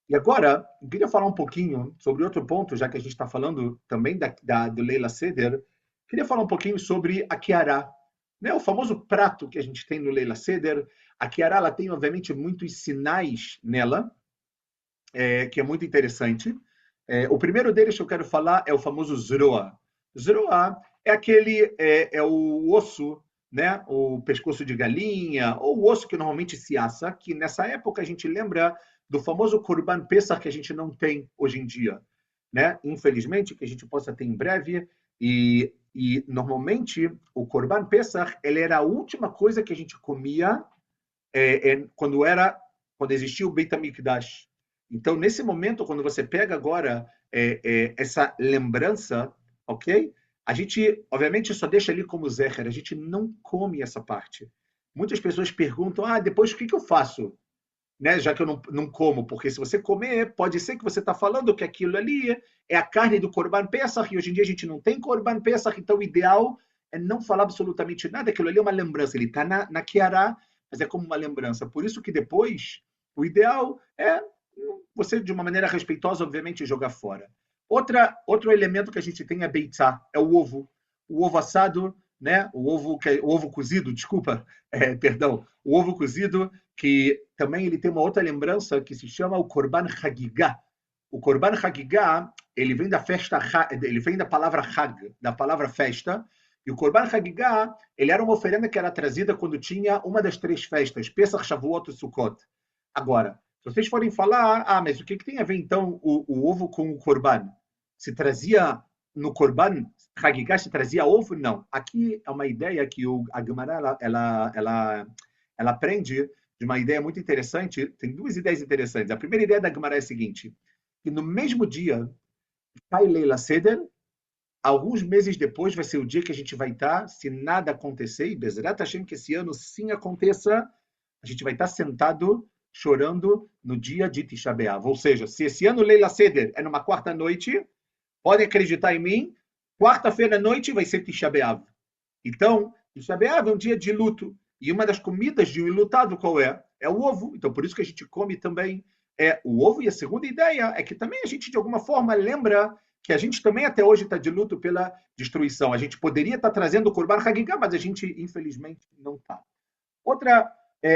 E agora, eu queria falar um pouquinho sobre outro ponto, já que a gente está falando também do Leila Seder, queria falar um pouquinho sobre a Kiará, né? O famoso prato que a gente tem no Leila Seder. A Kiará ela tem, obviamente, muitos sinais nela, que é muito interessante. O primeiro deles que eu quero falar é o famoso Zroa. Zroa é o osso, né? O pescoço de galinha, ou o osso que normalmente se assa, que nessa época a gente lembra do famoso Korban Pesach que a gente não tem hoje em dia, né? Infelizmente, que a gente possa ter em breve. E normalmente o Korban Pesach ele era a última coisa que a gente comia quando existia o Beit HaMikdash. Então, nesse momento, quando você pega agora essa lembrança, ok? A gente, obviamente, só deixa ali como zecher, a gente não come essa parte. Muitas pessoas perguntam, depois o que eu faço? Né? Já que eu não como, porque se você comer, pode ser que você está falando que aquilo ali é a carne do Korban Pesach, e hoje em dia a gente não tem Korban Pesach, então o ideal é não falar absolutamente nada, aquilo ali é uma lembrança, ele está na Kiará, mas é como uma lembrança. Por isso que depois, o ideal é você, de uma maneira respeitosa, obviamente, jogar fora. Outro elemento que a gente tem é beitzá, é o ovo assado, né? O ovo cozido, desculpa, perdão, o ovo cozido, que também ele tem uma outra lembrança que se chama o Korban Hagigah. O Korban Hagigah, ele vem da festa, ele vem da palavra Hag, da palavra festa, e o Korban Hagigah, ele era uma oferenda que era trazida quando tinha uma das 3 festas, Pesach, Shavuot e Sukkot. Agora, se vocês forem falar, mas o que tem a ver então o ovo com o Korban? Se trazia no Korban Hagigah, se trazia ovo? Não. Aqui é uma ideia que a Gemara ela aprende de uma ideia muito interessante. Tem duas ideias interessantes. A primeira ideia da Gemara é a seguinte, que no mesmo dia, cai Leila Seder, alguns meses depois vai ser o dia que a gente vai estar, se nada acontecer, e Bezerra Hashem que esse ano sim aconteça, a gente vai estar sentado chorando no dia de Tisha B'Av. Ou seja, se esse ano Leila Seder é numa quarta-noite, podem acreditar em mim, quarta-feira à noite vai ser Tisha B'Av. Então, Tisha B'Av é um dia de luto. E uma das comidas de um enlutado qual é? É o ovo. Então, por isso que a gente come também o ovo. E a segunda ideia é que também a gente, de alguma forma, lembra que a gente também até hoje está de luto pela destruição. A gente poderia estar trazendo o Korban Hagigah, mas a gente, infelizmente, não está.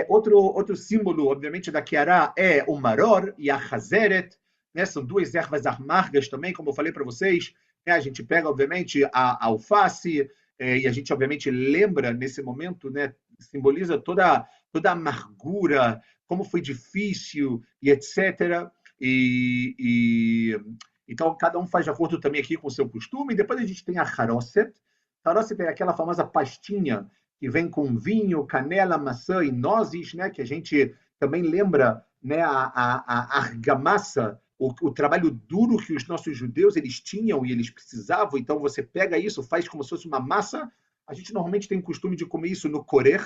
Outro símbolo, obviamente, da Kiara é o Maror e a Hazeret, né? São duas ervas amargas também, como eu falei para vocês. Né? A gente pega, obviamente, a alface, e a gente, obviamente, lembra nesse momento, né? Simboliza toda a amargura, como foi difícil, e etc. Então, cada um faz de acordo também aqui com o seu costume. E depois a gente tem a Haroset. Haroset é aquela famosa pastinha que vem com vinho, canela, maçã e nozes, né? Que a gente também lembra, né? A argamassa, o trabalho duro que os nossos judeus eles tinham e eles precisavam. Então você pega isso, faz como se fosse uma massa. A gente normalmente tem o costume de comer isso no korer,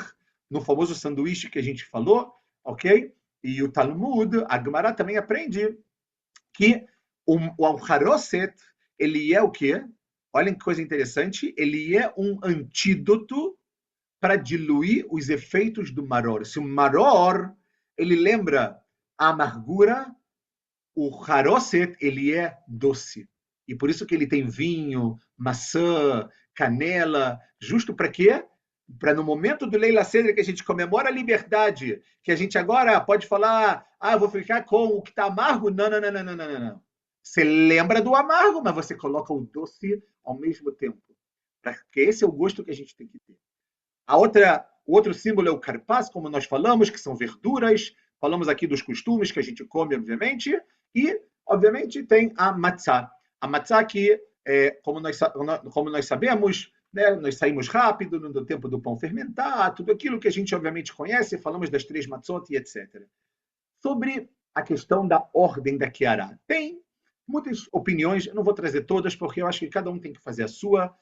no famoso sanduíche que a gente falou, ok? E o Talmud, a Gemara também aprende que o Haroset, ele é o quê? Olhem que coisa interessante, ele é um antídoto para diluir os efeitos do maror. Se o maror, ele lembra a amargura, o haroset, ele é doce. E por isso que ele tem vinho, maçã, canela, justo para quê? Para no momento do Leila Seder que a gente comemora a liberdade, que a gente agora pode falar, eu vou ficar com o que está amargo. Não, não, não, não, não, não, não. Você lembra do amargo, mas você coloca o doce ao mesmo tempo. Porque esse é o gosto que a gente tem que ter. O outro símbolo é o carpaz, como nós falamos, que são verduras. Falamos aqui dos costumes que a gente come, obviamente. E, obviamente, tem a matzá. A matzá que, como nós sabemos, né, nós saímos rápido no tempo do pão fermentado, tudo aquilo que a gente, obviamente, conhece. Falamos das três matzot e etc. Sobre a questão da ordem da Kiara. Tem muitas opiniões, eu não vou trazer todas, porque eu acho que cada um tem que fazer a sua.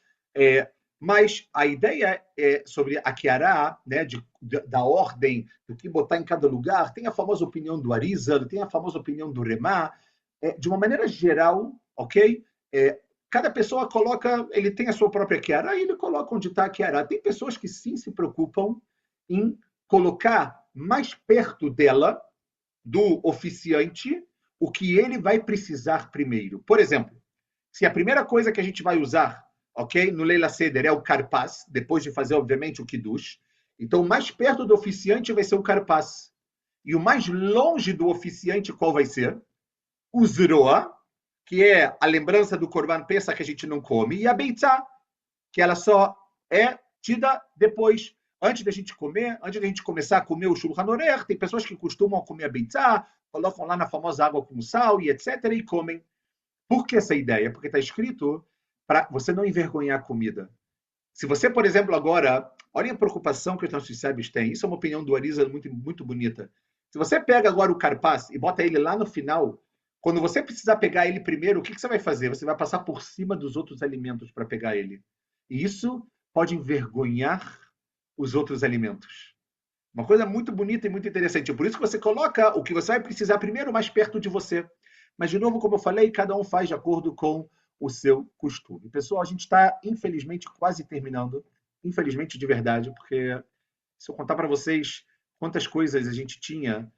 Mas a ideia sobre a Kiara, né, da ordem, do que botar em cada lugar, tem a famosa opinião do Arizal, tem a famosa opinião do Remá. De uma maneira geral, ok? Cada pessoa coloca, ele tem a sua própria Kiara e ele coloca onde está a Kiara. Tem pessoas que sim se preocupam em colocar mais perto dela, do oficiante, o que ele vai precisar primeiro. Por exemplo, se a primeira coisa que a gente vai usar, ok, no Leila Seder é o carpaz, depois de fazer, obviamente, o kiddush, então, mais perto do oficiante vai ser o carpaz. E o mais longe do oficiante, qual vai ser? O zroa, que é a lembrança do Korban Pesach que a gente não come, e a beitzá, que ela só é tida depois. Antes da gente comer, antes da gente começar a comer o Shulchan Aruch, tem pessoas que costumam comer a beitzá, colocam lá na famosa água com sal e etc. e comem. Por que essa ideia? Porque está escrito para você não envergonhar a comida. Se você, por exemplo, agora, olhem a preocupação que os nossos sábios têm. Isso é uma opinião do Arizal muito, muito bonita. Se você pega agora o carpaz e bota ele lá no final, quando você precisar pegar ele primeiro, o que você vai fazer? Você vai passar por cima dos outros alimentos para pegar ele. E isso pode envergonhar os outros alimentos. Uma coisa muito bonita e muito interessante. Por isso que você coloca o que você vai precisar primeiro mais perto de você. Mas, de novo, como eu falei, cada um faz de acordo com o seu costume. Pessoal, a gente está, infelizmente, quase terminando. Infelizmente, de verdade, porque se eu contar para vocês quantas coisas a gente tinha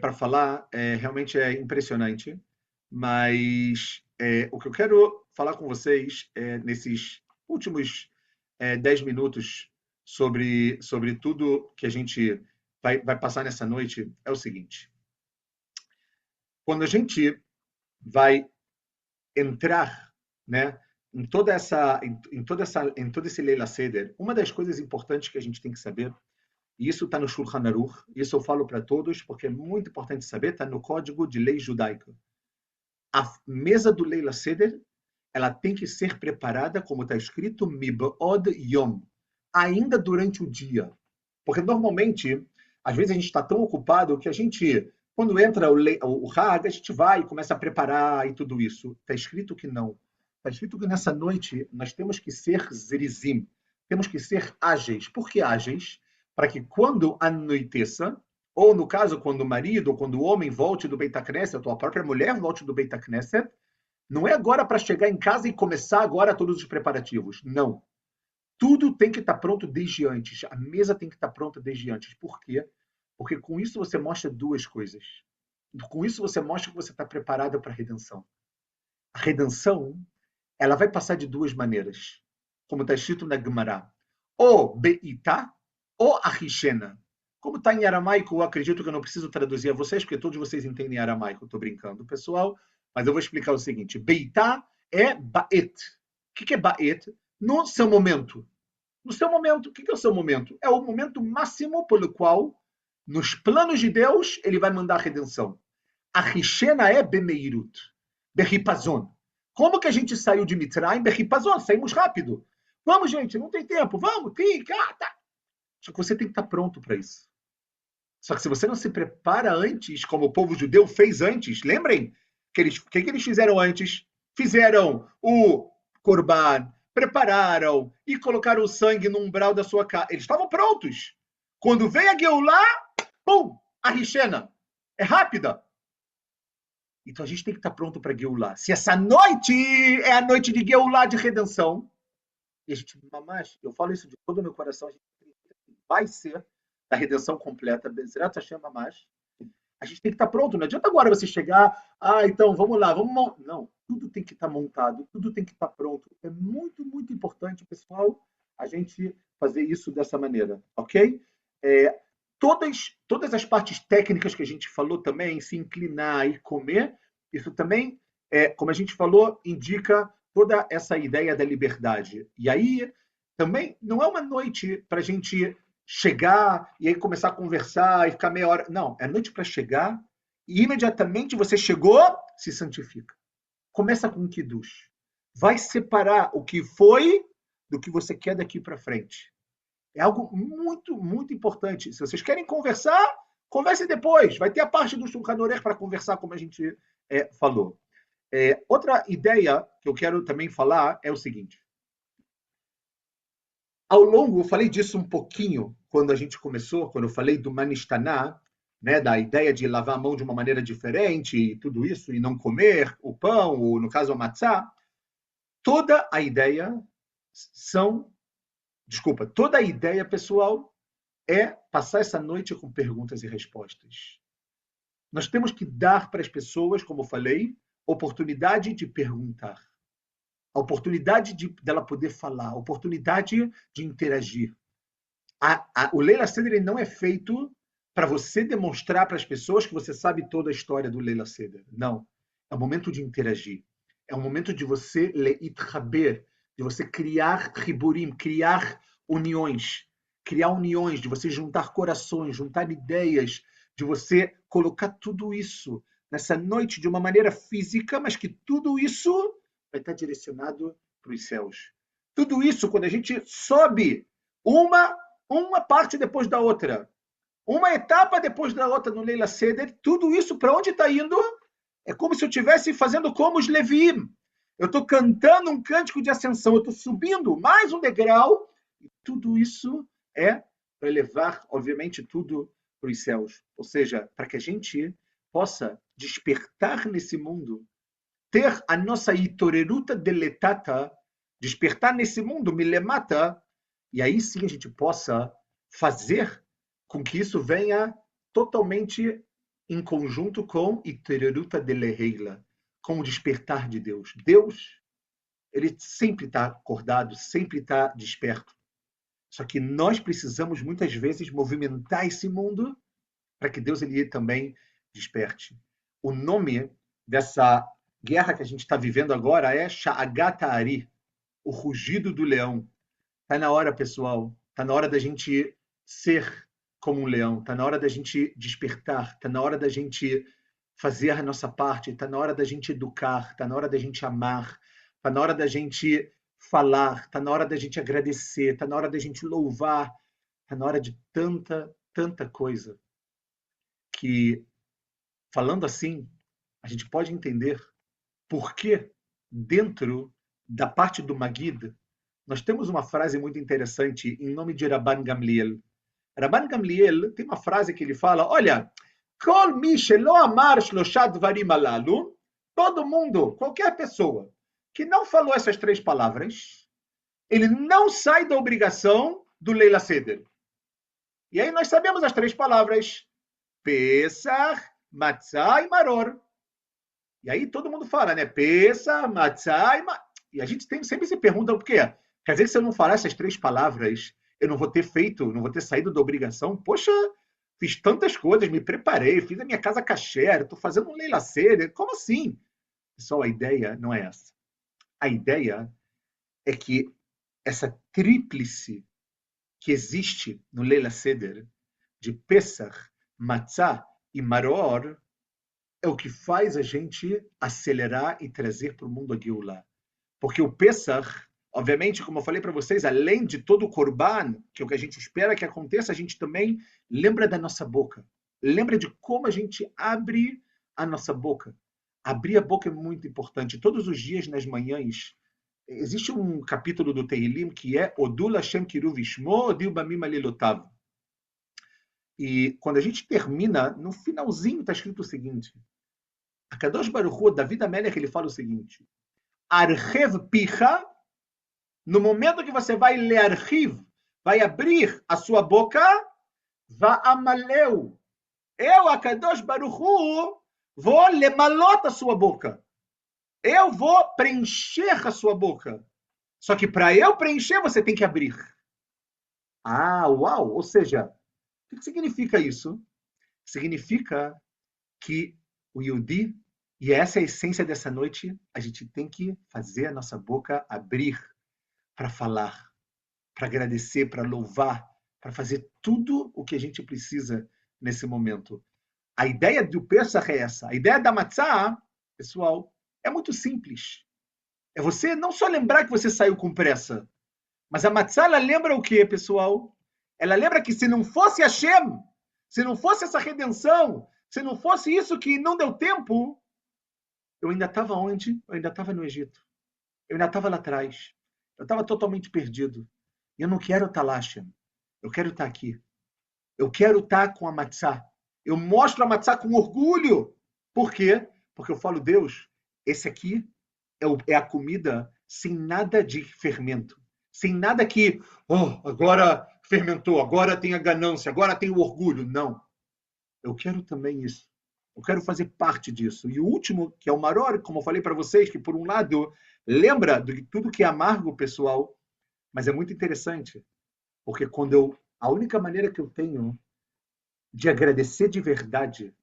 para falar, realmente é impressionante. Mas o que eu quero falar com vocês nesses últimos 10 minutos sobre tudo que a gente vai passar nessa noite é o seguinte. Quando a gente vai entrar, né, em todo esse Leila Seder, uma das coisas importantes que a gente tem que saber, e isso está no Shulchan Aruch, isso eu falo para todos porque é muito importante saber, está no Código de Lei Judaica. A mesa do Leila Seder, ela tem que ser preparada, como está escrito, Mib'od Yom, ainda durante o dia. Porque normalmente Às vezes a gente está tão ocupado que a gente, quando entra o Hag, a gente vai e começa a preparar e tudo isso. Está escrito que não. Está escrito que nessa noite nós temos que ser zerizim, temos que ser ágeis. Por que ágeis? Para que quando anoiteça, ou no caso, quando o marido ou quando o homem volte do Beit HaKnesset, ou a própria mulher volte do Beit HaKnesset, não é agora para chegar em casa e começar agora todos os preparativos. Não. Tudo tem que estar pronto desde antes. A mesa tem que estar pronta desde antes. Por quê? Porque com isso você mostra duas coisas. Com isso você mostra que você está preparada para a redenção. A redenção, ela vai passar de duas maneiras, como está escrito na Gemara. Ou Beitá, ou Arishena. Como está em aramaico, eu acredito que eu não preciso traduzir a vocês, porque todos vocês entendem aramaico. Estou brincando, pessoal. Mas eu vou explicar o seguinte. Beitá é Baet. O que é Baet? No seu momento. No seu momento. O que é o seu momento? É o momento máximo pelo qual, nos planos de Deus, ele vai mandar a redenção. A Rishena é Bemeirut, Berripazon. Como que a gente saiu de Mitzrayim? Berripazon, saímos rápido. Vamos, gente, não tem tempo. Vamos, tá. Só que você tem que estar pronto para isso. Só que se você não se prepara antes, como o povo judeu fez antes, lembrem que eles fizeram antes? Fizeram o Corban, prepararam e colocaram o sangue no umbral da sua casa. Eles estavam prontos. Quando veio a Geulah, pum, a Rishena. É rápida. Então a gente tem que estar pronto para Geulah. Se essa noite é a noite de Geulah, de redenção, e a gente, mamãe, eu falo isso de todo o meu coração, a gente vai ser a redenção completa, Bezerra Hashem Mamash. A gente tem que estar pronto. Não adianta agora você chegar, então vamos lá, Não, tudo tem que estar montado, tudo tem que estar pronto. É muito, muito importante, pessoal, a gente fazer isso dessa maneira, ok? Todas as partes técnicas que a gente falou também, se inclinar e comer, isso também, como a gente falou, indica toda essa ideia da liberdade. E aí, também, não é uma noite para a gente chegar e aí começar a conversar e ficar meia hora. Não, é noite para chegar e imediatamente você chegou, se santifica. Começa com o Kiddush. Vai separar o que foi do que você quer daqui para frente. É algo muito, muito importante. Se vocês querem conversar, conversem depois. Vai ter a parte do Shulchan Aruch para conversar, como a gente falou. Outra ideia que eu quero também falar é o seguinte. Ao longo, eu falei disso um pouquinho quando a gente começou, quando eu falei do Manistaná, né, da ideia de lavar a mão de uma maneira diferente e tudo isso, e não comer o pão, ou no caso a matzá. Toda a ideia toda a ideia, pessoal, é passar essa noite com perguntas e respostas. Nós temos que dar para as pessoas, como eu falei, oportunidade de perguntar. A oportunidade dela poder falar, a oportunidade de interagir. O Leila Seder não é feito para você demonstrar para as pessoas que você sabe toda a história do Leila Seder. Não. É um momento de interagir. É um momento de você leit haber, de você criar riburim, criar uniões, de você juntar corações, juntar ideias, de você colocar tudo isso nessa noite de uma maneira física, mas que tudo isso vai estar direcionado para os céus. Tudo isso, quando a gente sobe uma parte depois da outra, uma etapa depois da outra no Leila Seder, tudo isso para onde está indo? É como se eu estivesse fazendo como os Levim. Eu estou cantando um cântico de ascensão, eu estou subindo mais um degrau, e tudo isso é para levar, obviamente, tudo para os céus. Ou seja, para que a gente possa despertar nesse mundo, ter a nossa itoreruta deletata, despertar nesse mundo, milemata, e aí sim a gente possa fazer com que isso venha totalmente em conjunto com itoreruta deleheila, com o despertar de Deus. Deus, ele sempre está acordado, sempre está desperto. Só que nós precisamos muitas vezes movimentar esse mundo para que Deus ele também desperte. O nome dessa guerra que a gente está vivendo agora é Sha'agat Ha'ari, o rugido do leão. Está na hora, pessoal. Está na hora da gente ser como um leão. Está na hora da gente despertar. Está na hora da gente fazer a nossa parte. Está na hora da gente educar. Está na hora da gente amar. Está na hora da gente falar. Está na hora da gente agradecer. Está na hora da gente louvar. Está na hora de tanta tanta coisa que, falando assim, a gente pode entender por que, dentro da parte do Magid, nós temos uma frase muito interessante em nome de Rabban Gamliel. Rabban Gamliel tem uma frase que ele fala, olha, Kol mi shelo amar shlosha dvarim alalu, todo mundo, qualquer pessoa que não falou essas três palavras, ele não sai da obrigação do Leila Seder. E aí nós sabemos as três palavras, Pesach, Matzah e Maror. E aí todo mundo fala, né? Pesach, Matzah e Maror. E a gente sempre se pergunta por quê? Quer dizer que se eu não falar essas três palavras, eu não vou ter feito, não vou ter saído da obrigação? Poxa, fiz tantas coisas, me preparei, fiz a minha casa kasher, estou fazendo um Leila Seder. Como assim? Pessoal, a ideia não é essa. A ideia é que essa tríplice que existe no Leila Seder, de Pesach, Matzah e Maror, é o que faz a gente acelerar e trazer para o mundo a Geulah. Porque o Pesach, obviamente, como eu falei para vocês, além de todo o Korban, que é o que a gente espera que aconteça, a gente também lembra da nossa boca. Lembra de como a gente abre a nossa boca. Abrir a boca é muito importante. Todos os dias, nas manhãs, existe um capítulo do Teilim que é Odul Hashem Kiruv Ishmo, Odil Bamim Alilotav. E quando a gente termina, no finalzinho está escrito o seguinte, a Kadosh Baruch Hu, David Amelech, ele fala o seguinte, Archev Picha, no momento que você vai ler Archiv, vai abrir a sua boca, Va'amaleu, eu, a Kadosh Baruch Hu, vou lemalot a sua boca. Eu vou preencher a sua boca. Só que para eu preencher, você tem que abrir. Ah, uau! Ou seja, o que significa isso? Significa que o Yehudi, e essa é a essência dessa noite, a gente tem que fazer a nossa boca abrir para falar, para agradecer, para louvar, para fazer tudo o que a gente precisa nesse momento. A ideia do Pesach é essa. A ideia da Matzah, pessoal, é muito simples. É você não só lembrar que você saiu com pressa, mas a Matzah, ela lembra o quê, pessoal? Ela lembra que se não fosse Hashem, se não fosse essa redenção, se não fosse isso que não deu tempo, eu ainda estava onde? Eu ainda estava no Egito. Eu ainda estava lá atrás. Eu estava totalmente perdido. E eu não quero estar lá, Hashem. Eu quero estar aqui. Eu quero estar com a Matzah. Eu mostro a Matzah com orgulho. Por quê? Porque eu falo, Deus, esse aqui é a comida sem nada de fermento. Sem nada que, agora fermentou, agora tem a ganância, agora tem o orgulho. Não. Eu quero também isso. Eu quero fazer parte disso. E o último, que é o Maror, como eu falei para vocês, que por um lado lembra de tudo que é amargo, pessoal, mas é muito interessante, porque a única maneira que eu tenho de agradecer de verdade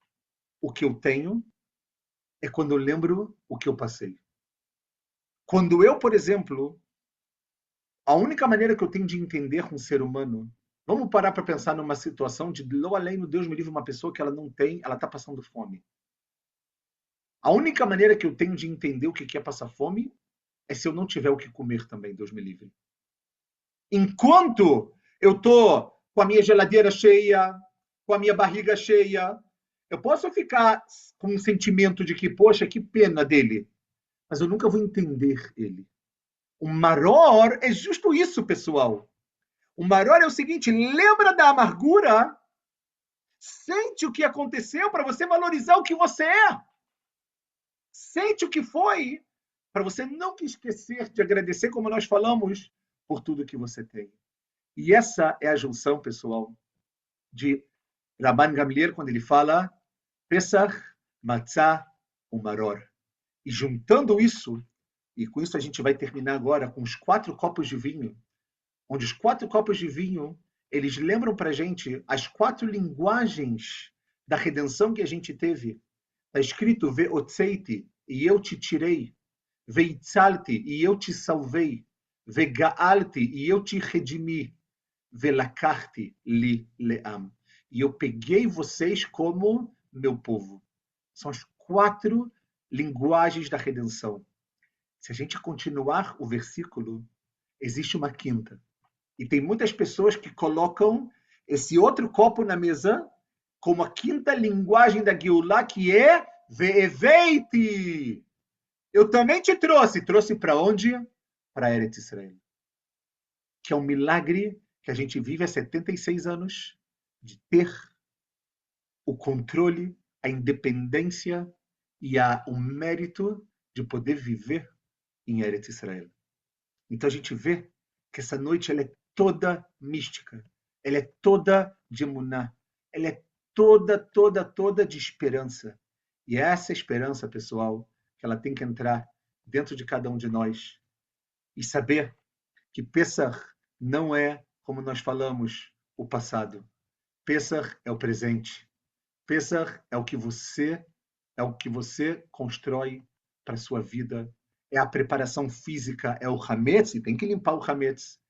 o que eu tenho é quando eu lembro o que eu passei. Quando eu, por exemplo, a única maneira que eu tenho de entender um ser humano, vamos parar para pensar numa situação de, lo além no Deus me livre, uma pessoa que ela não tem, ela está passando fome. A única maneira que eu tenho de entender o que é passar fome é se eu não tiver o que comer também, Deus me livre. Enquanto eu estou com a minha geladeira cheia, com a minha barriga cheia, eu posso ficar com um sentimento de que, poxa, que pena dele, mas eu nunca vou entender ele. O Maror é justo isso, pessoal. O Maror é o seguinte, lembra da amargura, sente o que aconteceu para você valorizar o que você é. Sente o que foi, para você não esquecer de agradecer, como nós falamos, por tudo que você tem. E essa é a junção, pessoal, de Rabban Gamliel, quando ele fala Pesach, Matzah, o Maror. E juntando isso, e com isso a gente vai terminar agora com os 4 copos de vinho, onde os 4 copos de vinho, eles lembram para a gente as 4 linguagens da redenção que a gente teve. Está escrito, Ve'otzeiti, e eu te tirei. Veitzalti, e eu te salvei. Vega'alti, e eu te redimi. Velakachti li le'am. E eu peguei vocês como meu povo. São as 4 linguagens da redenção. Se a gente continuar o versículo, existe uma quinta. E tem muitas pessoas que colocam esse outro copo na mesa, como a quinta linguagem da Geulah, que é Ve'eveiti. Eu também te trouxe. Trouxe para onde? Para Eretz Israel. Que é um milagre que a gente vive há 76 anos de ter o controle, a independência e o mérito de poder viver em Eretz Israel. Então a gente vê que essa noite ela é toda mística, ela é toda de emuná, ela é toda de esperança. E é essa esperança, pessoal, que ela tem que entrar dentro de cada um de nós e saber que Pessah não é, como nós falamos, o passado. Pessah é o presente. Pessah é o que você constrói para a sua vida. É a preparação física, é o hametz, e tem que limpar o hametz,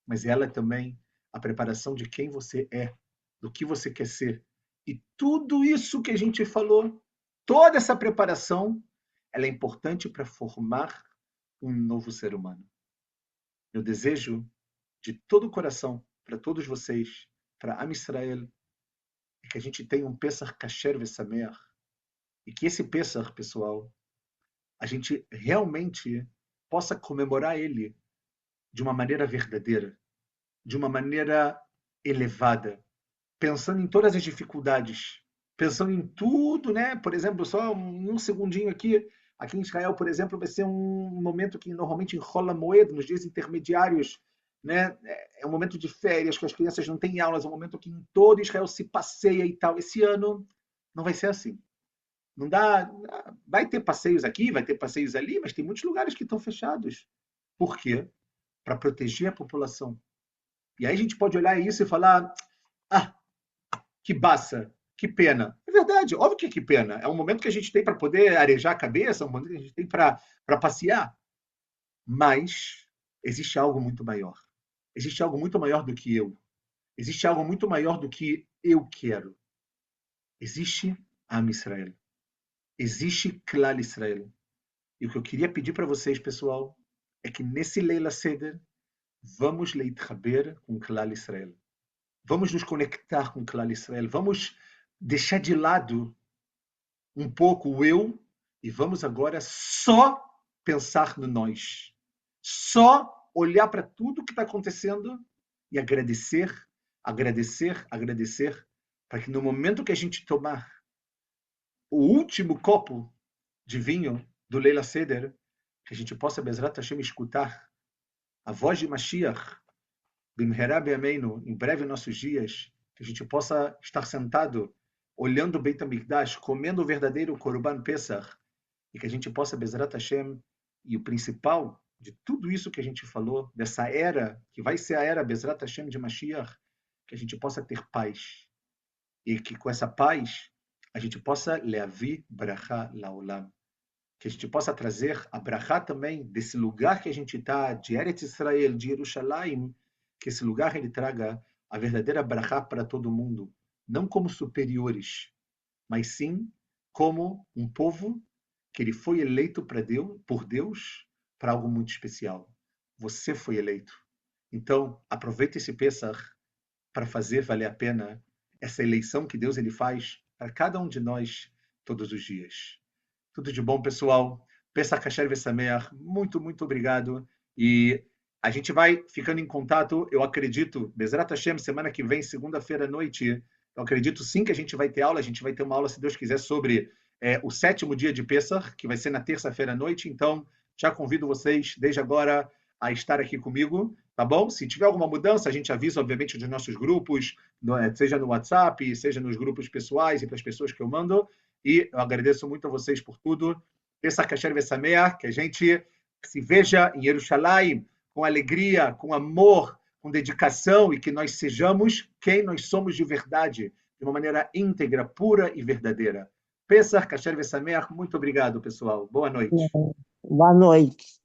mas ela é também a preparação de quem você é, do que você quer ser. E tudo isso que a gente falou, toda essa preparação, ela é importante para formar um novo ser humano. Eu desejo de todo o coração para todos vocês, para Am Israel, que a gente tenha um Pesach Kasher Vesameach, e que esse Pesach, pessoal, a gente realmente possa comemorar ele de uma maneira verdadeira, de uma maneira elevada, pensando em todas as dificuldades, pensando em tudo, né? Por exemplo, só um segundinho aqui em Israel, por exemplo, vai ser um momento que normalmente enrola moeda nos dias intermediários, né? É um momento de férias, que as crianças não têm aulas, é um momento que em todo Israel se passeia e tal. Esse ano não vai ser assim. Não dá, vai ter passeios aqui, vai ter passeios ali, mas tem muitos lugares que estão fechados. Por quê? Para proteger a população. E aí a gente pode olhar isso e falar: ah, que baça, que pena. É verdade, óbvio que pena. É um momento que a gente tem para poder arejar a cabeça, é um momento que a gente tem para passear. Mas existe algo muito maior. Existe algo muito maior do que eu. Existe algo muito maior do que eu quero. Existe Am Israel. Existe Klal Israel. E o que eu queria pedir para vocês, pessoal, é que nesse Leila Seder, vamos leithaber com Klal Israel. Vamos nos conectar com Klal Israel. Vamos deixar de lado um pouco o eu e vamos agora só pensar no nós. Só olhar para tudo que está acontecendo e agradecer, agradecer, agradecer, para que no momento que a gente tomar o último copo de vinho do Leila Seder, que a gente possa, Bezrat Hashem, escutar a voz de Mashiach, Bimherá Be'ameinu, em breve em nossos dias, que a gente possa estar sentado, olhando o Beit HaMikdash, comendo o verdadeiro Korban Pesach, e que a gente possa, Bezrat Hashem, e o principal de tudo isso que a gente falou, dessa era, que vai ser a era Bezrat Hashem de Mashiach, que a gente possa ter paz. E que com essa paz, a gente possa leavir brachá laolam. Que a gente possa trazer a brachá também desse lugar que a gente está, de Eretz Israel, de Jerusalém, que esse lugar ele traga a verdadeira brachá para todo mundo, não como superiores, mas sim como um povo que ele foi eleito por Deus para algo muito especial. Você foi eleito. Então, aproveite esse Pesach para fazer valer a pena essa eleição que Deus ele faz para cada um de nós todos os dias. Tudo de bom, pessoal. Pesach Kasher Vesameach, muito, muito obrigado. E a gente vai ficando em contato. Eu acredito, Bezrat Hashem, semana que vem, segunda-feira à noite, eu acredito sim que a gente vai ter aula. A gente vai ter uma aula, se Deus quiser, sobre o sétimo dia de Pesach, que vai ser na terça-feira à noite. Então, já convido vocês, desde agora, a estar aqui comigo, tá bom? Se tiver alguma mudança, a gente avisa, obviamente, dos nossos grupos, seja no WhatsApp, seja nos grupos pessoais e para as pessoas que eu mando. E eu agradeço muito a vocês por tudo. Pesach Kasher Vesameach, que a gente se veja em Jerusalém com alegria, com amor, com dedicação e que nós sejamos quem nós somos de verdade, de uma maneira íntegra, pura e verdadeira. Pesach Kasher Vesameach, muito obrigado, pessoal. Boa noite. Boa noite.